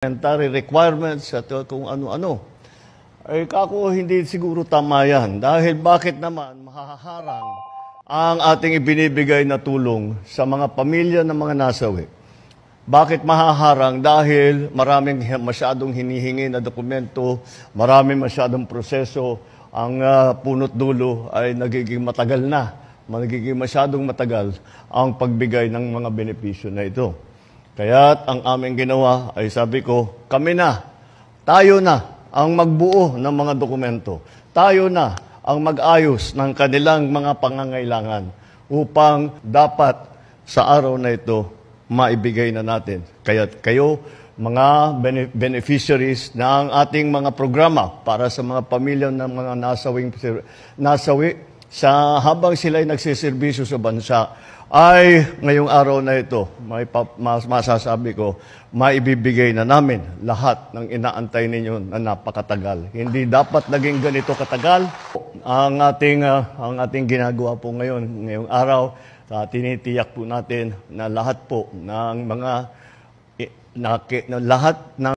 Elementary requirements at kung ano-ano. Ay kako hindi siguro tama yan. Dahil bakit naman mahaharang ang ating ibinibigay na tulong sa mga pamilya ng mga nasawi? Bakit mahaharang? Dahil maraming masyadong hinihingi na dokumento, maraming masyadong proseso, ang punot dulo ay nagiging matagal na, nagiging masyadong matagal ang pagbigay ng mga benepisyo na ito. Kaya't ang aming ginawa ay sabi ko, kami na, tayo na ang magbuo ng mga dokumento. Tayo na ang mag-ayos ng kanilang mga pangangailangan upang dapat sa araw na ito maibigay na natin. Kaya't kayo, mga beneficiaries ng ating mga programa para sa mga pamilya ng mga nasawi sa habang sila'y nagsiservisyo sa bansa, ay ngayong araw na ito, masasabi ko, maibibigay na namin lahat ng inaantay ninyo na napakatagal. Hindi dapat naging ganito katagal. Ang ating ginagawa po ngayong araw, tinitiyak po natin na lahat po ng mga lahat ng